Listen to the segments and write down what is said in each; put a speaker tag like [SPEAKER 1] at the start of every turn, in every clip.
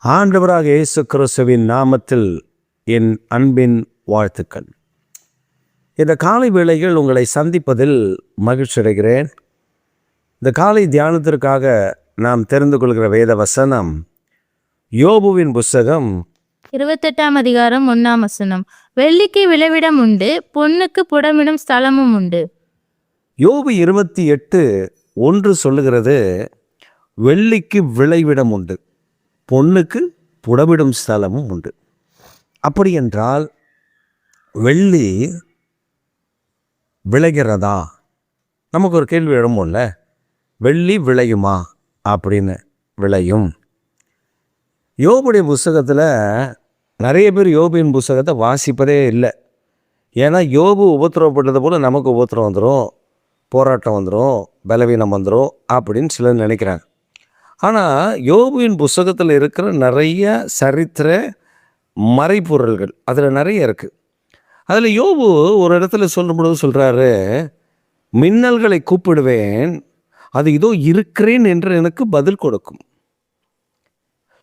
[SPEAKER 1] ஆண்டவராக இயேசு கிறிஸ்துவின் நாமத்தில் என் அன்பின் வாழ்த்துக்கள். இந்த காலை வேளையில் உங்களை சந்திப்பதில் மகிழ்ச்சி அடைகிறேன். இந்த காலை தியானத்திற்காக நாம் தெரிந்து கொள்கிற வேத வசனம் யோபுவின் புஸ்தகம்
[SPEAKER 2] 28 அதிகாரம் 1 வெள்ளிக்கு விளைவிடம் உண்டு, பொன்னுக்கு புடமிடும் ஸ்தலமும் உண்டு.
[SPEAKER 1] யோபு 28:1 சொல்லுகிறது, வெள்ளிக்கு விளைவிடம் உண்டு, பொன்னுக்கு புடமிடும் ஸ்தலமும் உண்டு. அப்படி என்றால் வெள்ளி விளைகிறதா? நமக்கு ஒரு கேள்வி எழும்போம்ல, வெள்ளி விளையுமா அப்படின்னு. விளையும். யோபுடைய புஸ்தகத்தில் நிறைய பேர் யோபுவின் புஸ்தகத்தை வாசிப்பதே இல்லை. ஏன்னா யோபு உபத்திரவப்பட்டது போல் நமக்கு உபத்திரம் வந்துடும், போராட்டம் வந்துடும், பலவீனம் வந்துடும் அப்படின்னு சிலர் நினைக்கிறாங்க. ஆனால் யோபுவின் புஸ்தகத்தில் இருக்கிற நிறைய சரித்திர மறைப்பொருள்கள் அதில் நிறைய இருக்குது. அதில் யோபு ஒரு இடத்துல சொல்லும்பொழுது சொல்கிறாரு, மின்னல்களை கூப்பிடுவேன், அது இதோ இருக்கிறேன் என்று எனக்கு பதில் கொடுக்கும்.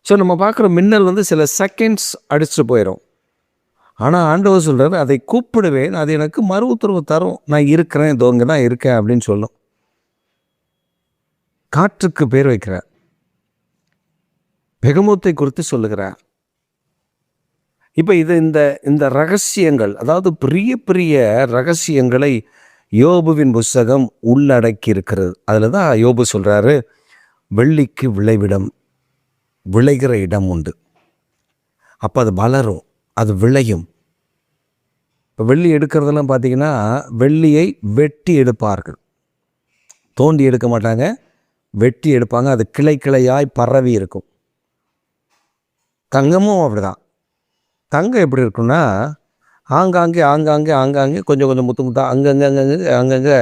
[SPEAKER 1] ஸோ நம்ம பார்க்குற மின்னல் சில செகண்ட்ஸ் அடிச்சுட்டு போயிடும். ஆனால் ஆண்டவர் சொல்கிறார், அதை கூப்பிடுவேன், அது எனக்கு மறு உத்தரவு தரும், நான் இருக்கிறேன், இதோ இங்கே தான் இருக்கேன் அப்படின்னு சொல்லும். காற்றுக்கு பேர் வைக்கிறார், பெகமோத்தை குறித்து சொல்லுகிறார். இப்போ இந்த ரகசியங்கள், அதாவது பெரிய பெரிய ரகசியங்களை யோபுவின் புஸ்தகம் உள்ளடக்கி இருக்கிறது. அதில் தான் யோபு சொல்கிறாரு, வெள்ளிக்கு விளைவிடம், விளைகிற இடம் உண்டு. அப்போ அது வளரும், அது விளையும். இப்போ வெள்ளி எடுக்கிறதெல்லாம் பார்த்தீங்கன்னா வெள்ளியை வெட்டி எடுப்பார்கள், தோண்டி எடுக்க மாட்டாங்க, வெட்டி எடுப்பாங்க. அது கிளை கிளையாய் பரவி இருக்கும். தங்கமும் அப்படிதான். தங்கம் எப்படி இருக்குன்னா, ஆங்காங்கே ஆங்காங்கே ஆங்காங்கே கொஞ்சம் கொஞ்சம் முத்து முத்தாக அங்கங்கே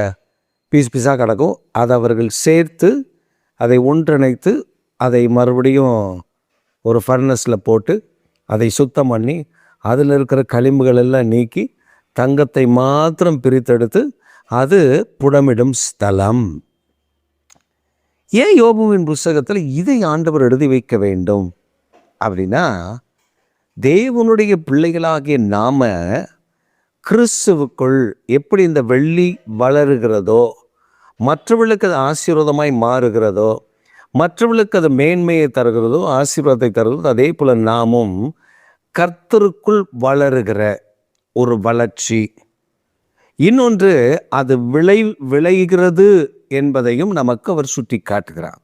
[SPEAKER 1] பீஸாக கிடக்கும். அதை அவர்கள் சேர்த்து அதை ஒன்றிணைத்து அதை மறுபடியும் ஒரு ஃபர்னஸில் போட்டு அதை சுத்தம் பண்ணி அதில் இருக்கிற களிம்புகள் எல்லாம் நீக்கி தங்கத்தை மாத்திரம் பிரித்தெடுத்து அது புடமிடும் ஸ்தலம். ஏன் யோபுவின் புஸ்தகத்தில் இதை ஆண்டவர் எழுதி வைக்க வேண்டும் அப்படின்னா, தேவனுடைய பிள்ளைகளாகிய நாம கிறிஸ்துவுக்குள் எப்படி இந்த வெள்ளி வளருகிறதோ, மற்றவர்களுக்கு அது ஆசீர்வாதமாய் மாறுகிறதோ, மற்றவர்களுக்கு அது மேன்மையை தருகிறதோ, ஆசீர்வாதத்தை தருகிறதோ, அதே போல் நாமும் கர்த்தருக்குள் வளருகிற ஒரு வளர்ச்சி. இன்னொன்று, அது விளைகிறது என்பதையும் நமக்கு அவர் சுட்டி காட்டுகிறார்.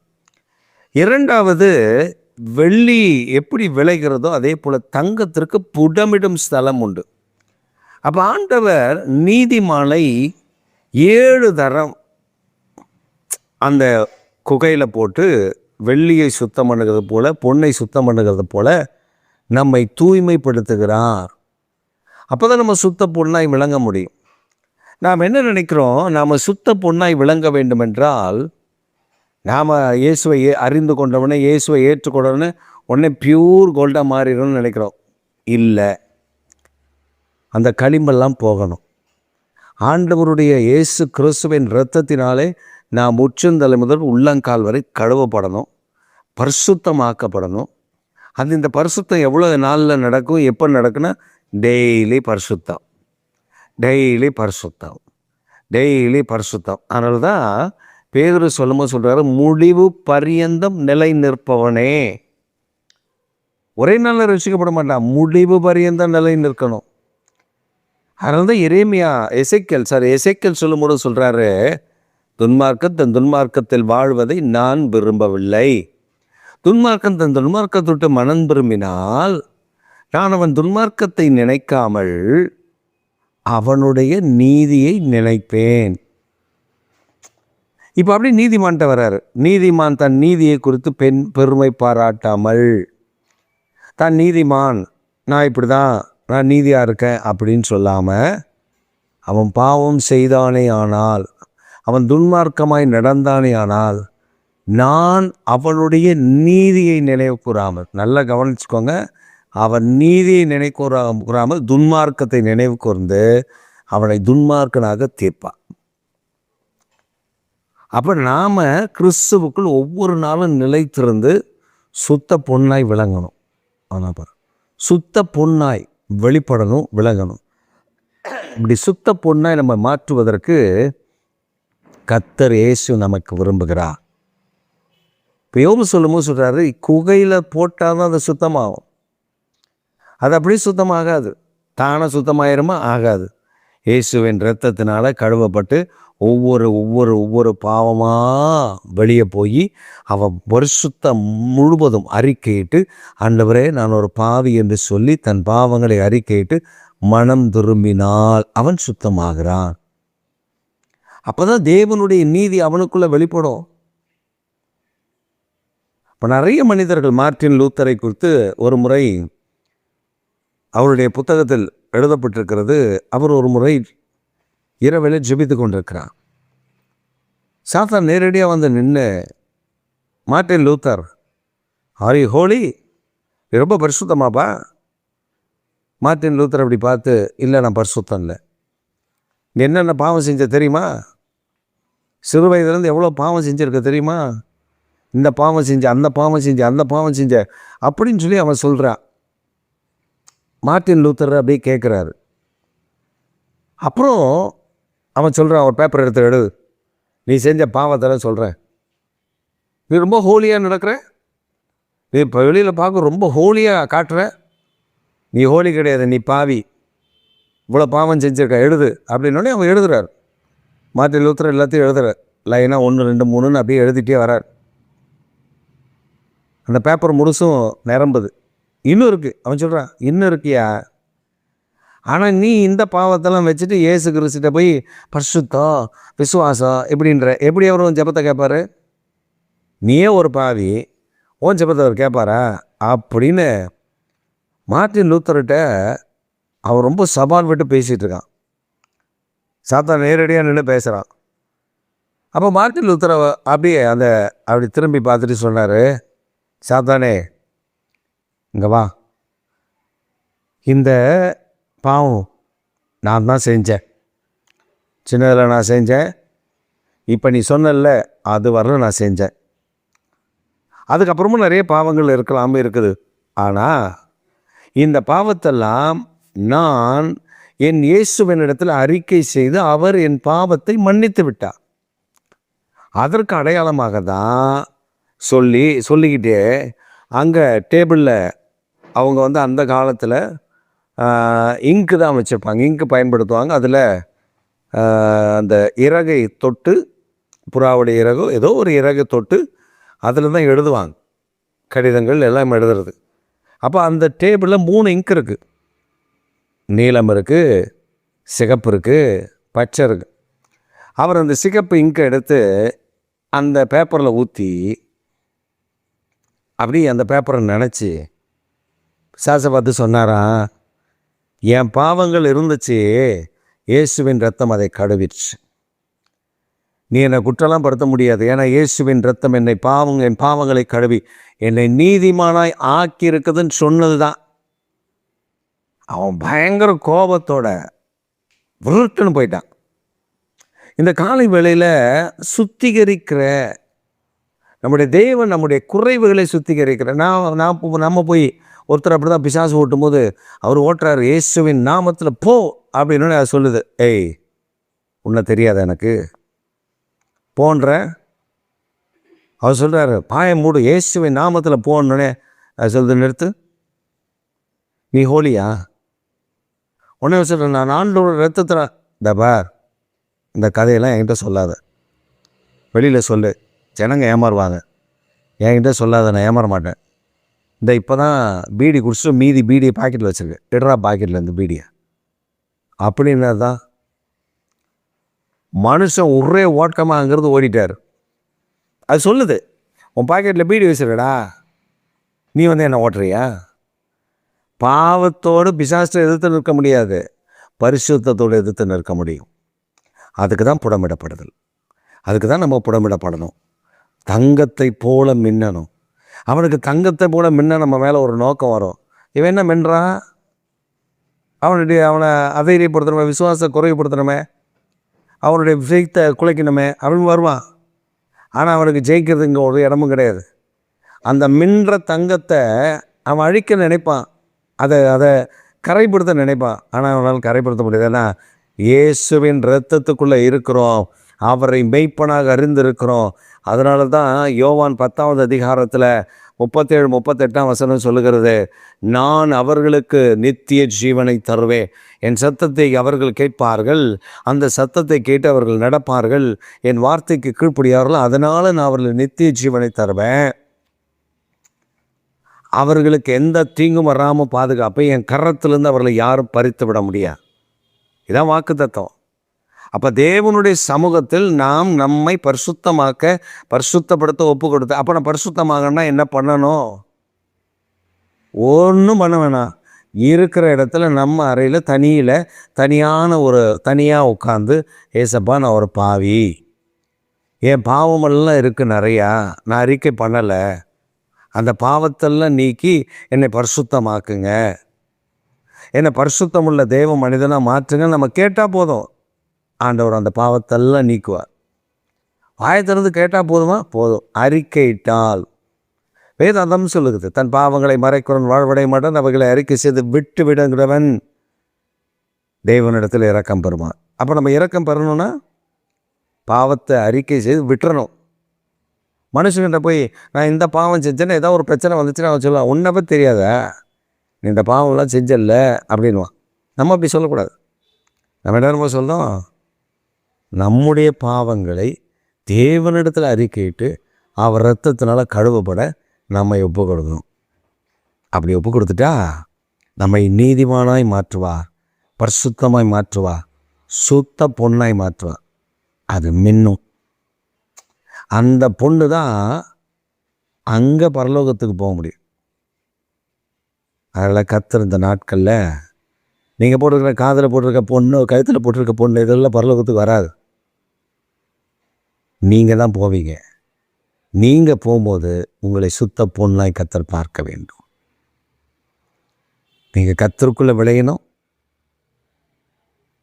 [SPEAKER 1] இரண்டாவது, வெள்ளி எப்படி விளைகிறதோ அதே போல் தங்கத்திற்கு புடமிடும் ஸ்தலம் உண்டு. அப்போ ஆண்டவர் நீதிமானை 7 தரம் அந்த குகையில் போட்டு வெள்ளியை சுத்தம் பண்ணுகிறது போல, பொன்னை சுத்தம் பண்ணுகிறது போல நம்மை தூய்மைப்படுத்துகிறார். அப்போ தான் நம்ம சுத்த பொன்னாய் விளங்க முடியும். நாம் என்ன நினைக்கிறோம், நாம் சுத்த பொன்னாய் விளங்க வேண்டுமென்றால் நாம் இயேசுவை அறிந்து கொண்டவனே, இயேசுவை ஏற்றுக்கொண்டவனே உடனே பியூர் கோல்டாக மாறிடணும்னு நினைக்கிறோம். இல்லை, அந்த களிம்பெல்லாம் போகணும். ஆண்டவருடைய இயேசு கிறிஸ்துவின் இரத்தத்தினாலே நாம் உச்சந்தலை முதல் உள்ளங்கால் வரை கழுவப்படணும், பரிசுத்தமாக்கப்படணும். இந்த பரிசுத்தம் எவ்வளோ நாளில் நடக்கும், எப்போ நடக்குன்னா, டெய்லி பரிசுத்தம், டெய்லி பரிசுத்தம், டெய்லி பரிசுத்தம். அதனால தான் பேதுரு சொல்லும்போது சொல்கிறாரு, முடிவு பரியந்தம் நிலை நிற்பவனே. ஒரே நாளில் ரசிக்கப்பட மாட்டான், முடிவு பரியந்தம் நிலை நிற்கணும். அதனால தான் எசேக்கியேல் சொல்லும்போது சொல்கிறாரு, துன்மார்க்கன் தன் துன்மார்க்கத்தில் வாழ்வதை நான் விரும்பவில்லை. துன்மார்க்கன் தன் துன்மார்க்கத்தை விட்டு மனம் திரும்பினால் நான் அவன் துன்மார்க்கத்தை நினைக்காமல் அவனுடைய நீதியை நினைப்பேன். இப்போ அப்படி நீதிமான்கிட்ட வர்றாரு. நீதிமான் தன் நீதியை குறித்து பெருமை பாராட்டாமல், தான் நீதிமான், நான் இப்படி தான், நான் நீதியாக இருக்கேன் அப்படின்னு சொல்லாமல், அவன் பாவம் செய்தானே ஆனால், அவன் துன்மார்க்கமாய் நடந்தானே ஆனால், நான் அவனுடைய நீதியை நினைவு கூறாமல், நல்லா கவனிச்சுக்கோங்க, அவன் நீதியை நினைவு கூறாமல் துன்மார்க்கத்தை நினைவு கூர்ந்து அவனை துன்மார்க்கனாக தீர்ப்பான். அப்போ நாம் கிறிஸ்துவுக்குள் ஒவ்வொரு நாளும் நிலைத்திருந்து சுத்த பொன்னாய் விளங்கணும். ஆனால் பாரு, சுத்த பொன்னாய் வெளிப்படணும், விளங்கணும். இப்படி சுத்த பொன்னாய் நம்ம மாற்றுவதற்கு கர்த்தர் இயேசு நமக்கு விரும்புகிறார். இப்போ யோபு சொல்லும்போது சொல்கிறாரு, குகையில் போட்டால் தான் அது சுத்தமாகும். அது அப்படியே சுத்தமாகாது. தானே சுத்தமாயிருமா? ஆகாது. இயேசுவின் இரத்தத்தினால கழுவப்பட்டு ஒவ்வொரு ஒவ்வொரு ஒவ்வொரு பாவமாக வெளியே போய் அவன் பரிசுத்தம் முழுவதும் அறிக்கையிட்டு, ஆண்டவரே நான் ஒரு பாவி என்று சொல்லி தன் பாவங்களை அறிக்கையிட்டு மனம் திரும்பினால் அவன் சுத்தமாகிறான். அப்போ தான் தேவனுடைய நீதி அவனுக்குள்ளே வெளிப்படும். இப்போ நிறைய மனிதர்கள் மார்ட்டின் லூத்தரை குறித்து ஒரு முறை அவருடைய புத்தகத்தில் எழுதப்பட்டிருக்கிறது. அவர் ஒரு முறை இரவில் ஜெபித்து கொண்டிருக்கிறார். சாத்தான் நேரடியாக வந்து நின்று, Martin Luther, are you holy? ரொம்ப பரிசுத்தமாப்பா. மார்ட்டின் லூத்தர் அப்படி பார்த்து, இல்லை நான் பரிசுத்தம் இல்லை. நீ என்னென்ன பாவம் செஞ்ச தெரியுமா? சிறு வயதுலேருந்து எவ்வளோ பாவம் செஞ்சுருக்க தெரியுமா? இந்த பாவம் செஞ்ச, அந்த பாவம் செஞ்ச, அந்த பாவம் செஞ்ச அப்படின்னு சொல்லி அவன் சொல்கிறான். மார்ட்டின் லூத்தர் அப்படியே கேட்குறாரு. அப்புறம் அவன் சொல்கிறான், ஒரு பேப்பர் எடுத்து எடு, நீ செஞ்ச பாவத்தெல்லாம் சொல்கிறேன். நீ ரொம்ப ஹோலியாக நடக்கிற, நீ இப்போ வெளியில் பார்க்க ரொம்ப ஹோலியாக காட்டுற, நீ ஹோலி கிடையாது, நீ பாவி, இவ்வளோ பாவம் செஞ்சுருக்க, எழுது அப்படின்னோடனே அவன் எழுதுறார். மார்ட்டின் லூத்தர் எல்லாத்தையும் எழுதுறார். லைனாக 1 2 3ன்னு அப்படியே எழுதிட்டே வரார். அந்த பேப்பர் முழுசும் நிரம்புது. இன்னும் இருக்குது. அவன் சொல்கிறான், இன்னும் இருக்கியா? ஆனால் நீ இந்த பாவத்தெல்லாம் வச்சுட்டு இயேசு கிறிஸ்துட்ட போய் பரிசுத்தம், விசுவாசம் எப்படி அவரும் ஜெபத்தை கேட்பாரு? நீயே ஒரு பாவி, உன் ஜெபத்தை அவர் கேட்பாரா அப்படின்னு மார்ட்டின் லூத்தர்கிட்ட அவன் ரொம்ப சவால் விட்டு பேசிகிட்டு இருக்கான். சாத்தான் நேரடியாக நின்று பேசுகிறான். அப்போ மார்ட்டின் லூத்தரை அப்படி திரும்பி பார்த்துட்டு சொன்னார், சாத்தானே இங்கே வா, இந்த பாவம் நான் தான் செஞ்சேன், சின்னதில் நான் செஞ்சேன், இப்போ நீ சொன்னல அது வரல நான் செஞ்சேன், அதுக்கப்புறமும் நிறைய பாவங்கள் இருக்குது. ஆனால் இந்த பாவத்தெல்லாம் நான் என் இயேசுவினிடத்தில் அறிக்கை செய்து அவர் என் பாவத்தை மன்னித்து விட்டார். அதற்கு அடையாளமாக தான் சொல்லிக்கிட்டே அங்கே டேபிளில் அவங்க அந்த காலத்தில் இங்கு தான் வச்சுருப்பாங்க, இங்கு பயன்படுத்துவாங்க. அதில் அந்த இறகை தொட்டு, புறாவுடைய இறகோ ஏதோ ஒரு இறகை தொட்டு அதில் தான் எழுதுவாங்க, கடிதங்கள் எல்லாம் எழுதுறது. அப்போ அந்த டேபிளில் 3 இங்க் இருக்குது. நீலம் இருக்குது, சிகப்பு இருக்குது, பச்சை இருக்குது. அவர் அந்த சிகப்பு இங்கை எடுத்து அந்த பேப்பரில் ஊற்றி அப்படி அந்த பேப்பரை நினச்சி சாசை பார்த்து சொன்னாராம், என் பாவங்கள் இருந்துச்சு, இயேசுவின் ரத்தம் அதை கழுவிடுச்சு. நீ என்னை குற்றலாம் படுத்த முடியாது, ஏன்னா இயேசுவின் ரத்தம் என் பாவங்களை கழுவி என்னை நீதிமானாய் ஆக்கியிருக்குதுன்னு சொன்னது தான். அவன் பயங்கர கோபத்தோட விருட்டுன்னு போயிட்டான். இந்த காலை வேளையில் சுத்திகரிக்கிற நம்முடைய தேவன் நம்முடைய குறைவுகளை சுத்திகரிக்கிற நம்ம போய் ஒருத்தர் அப்படி தான் பிசாசு ஓட்டும் போது அவர் ஓட்டுறாரு, இயேசுவின் நாமத்தில் போ அப்படின்னு அது சொல்லுது. ஏய், உன்னை தெரியாத எனக்கு போன்ற அவர் சொல்கிறாரு, பாய மூடு, இயேசுவின் நாமத்தில் போனோடனே அது சொல்லுது, நிறுத்து, நீ ஹோலியா? உடனே சொல்கிறேன், நான் ஆண்டோட ரத்தத்தில் இந்த பார், இந்த கதையெல்லாம் என்கிட்ட சொல்லாத, வெளியில் சொல்லு, ஜனங்க ஏமாறுவாங்க, என்கிட்ட சொல்லாத, நான் ஏமாற மாட்டேன். இப்போ தான் பீடி குடிச்சிட்டு மீதி பீடியை பாக்கெட்டில் வச்சுருக்கு, எடுறா பாக்கெட்டில் இருந்து பீடியை அப்படின்னா தான் மனுஷன் ஒரே ஓட்டமாக அங்கேருந்து ஓடிட்டார். அது சொல்லுது, உன் பாக்கெட்டில் பீடி வச்சுருக்கடா, நீ என்ன ஓட்டுறியா? பாவத்தோடு பிசாசை எதிர்த்து நிற்க முடியாது, பரிசுத்தத்தோடு எதிர்த்து நிற்க முடியும். அதுக்கு தான் புடமிடப்படுதல், அதுக்கு தான் நம்ம புடமிடப்படணும். தங்கத்தை போல மின்னணும். அவனுக்கு தங்கத்தை போல மின்ன நம்ம மேலே ஒரு நோக்கம் வரும். இவன் என்ன மின்றான்? அவனை அதைரியப்படுத்தணுமே, விசுவாசத்தை குறைவுபடுத்தணுமே, அவனுடைய விசைத்தை குலைக்கணுமே அப்படின்னு வருவான். ஆனால் அவனுக்கு ஜெயிக்கிறது இங்கே ஒரு இடமும் கிடையாது. அந்த மின்ற தங்கத்தை அவன் அழிக்க நினைப்பான், அதை அதை கரைப்படுத்த நினைப்பான். ஆனால் அவனால் கரைப்படுத்த முடியாது. ஏன்னா இயேசுவின் இரத்தத்துக்குள்ளே இருக்கிறோம், அவரை மெய்ப்பனாக அறிந்திருக்கிறோம். அதனால தான் யோவான் 10வது அதிகாரத்தில் 37, 38 சொல்லுகிறது, நான் அவர்களுக்கு நித்திய ஜீவனை தருவேன், என் சத்தத்தை அவர்கள் கேட்பார்கள், அந்த சத்தத்தை கேட்டு அவர்கள் நடப்பார்கள், என் வார்த்தைக்கு கீழ்ப்படியார்கள், அதனால் நான் அவர்களுக்கு நித்திய ஜீவனை தருவேன், அவர்களுக்கு எந்த தீங்கும் வராமல் பாதுகாப்பை, என் கரத்திலிருந்து அவர்களை யாரும் பறித்து விட முடியாது. இதான் வாக்குத்தத்தம். அப்போ தேவனுடைய சமூகத்தில் நாம் நம்மை பரிசுத்தப்படுத்த ஒப்பு கொடுத்து, அப்போ நான் பரிசுத்தமாகனா என்ன பண்ணணும்? ஒன்றும் பண்ண வேணாம். இருக்கிற இடத்துல நம்ம அறையில் தனியாக உட்காந்து, ஏசப்பா நான் ஒரு பாவி, என் பாவமெல்லாம் இருக்குது நிறையா, நான் அறிக்கை பண்ணலை, அந்த பாவத்தெல்லாம் நீக்கி என்னை பரிசுத்தமாக்குங்க, என்னை பரிசுத்தமுள்ள தேவ மனிதனாக மாற்றுங்க. நம்ம கேட்டால் போதும், ஆண்டவர் அந்த பாவத்தெல்லாம் நீக்குவார். வாயத்திலிருந்து கேட்டால் போதுமா? போதும். அறிக்கையிட்டால், வேதாந்தம் சொல்லுகிறது, தன் பாவங்களை மறைக்கிறவன் வாழ்வடைய மாட்டான், அவைகளை அறிக்கை செய்து விட்டு விடுங்கிறவன் தேவனிடத்தில் இரக்கம் பெறுவான். அப்போ நம்ம இரக்கம் பெறணும்னா பாவத்தை அறிக்கை செய்து விட்டுறணும். மனுஷங்கிட்ட போய் நான் இந்த பாவம் செஞ்சேன்னா ஏதாவது ஒரு பிரச்சனை வந்துச்சுன்னா அவன் சொல்லுவான், உன்னை பற்றி தெரியாதா, நீ இந்த பாவம்லாம் செஞ்சல அப்படின்வான். நம்ம அப்படி சொல்லக்கூடாது. நம்ம என்ன சொல்கிறோம்? நம்முடைய பாவங்களை தேவனிடத்தில் அறிக்கையிட்டு அவர் இரத்தத்தினால கழுவப்பட நம்மை ஒப்பு கொடுக்கணும். அப்படி ஒப்பு கொடுத்துட்டா நம்மை நீதிமானாய் மாற்றுவார், பரிசுத்தமாய் மாற்றுவார், சுத்த பொண்ணாய் மாற்றுவார். அது மின்னும். அந்த பொண்ணு தான் அங்கே பரலோகத்துக்கு போக முடியும். அதில் கர்த்தர் இந்த நாட்களில் நீங்கள் போட்டிருக்கிற காதில் போட்டிருக்க பொண்ணு, கழுத்தில் போட்டிருக்க பொண்ணு, இதெல்லாம் பரலோகத்துக்கு வராது. நீங்கள் தான் போவீங்க. நீங்கள் போகும்போது உங்களை சுத்த பொண்ணாய் கர்த்தர் பார்க்க வேண்டும். நீங்கள் கர்த்தருக்குள்ளே விளையணும்,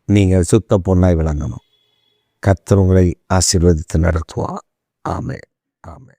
[SPEAKER 1] நீங்கள் சுத்த பொண்ணாய் விளங்கணும். கர்த்தர் உங்களை ஆசீர்வதித்து நடத்துவார். ஆமென், ஆமென்.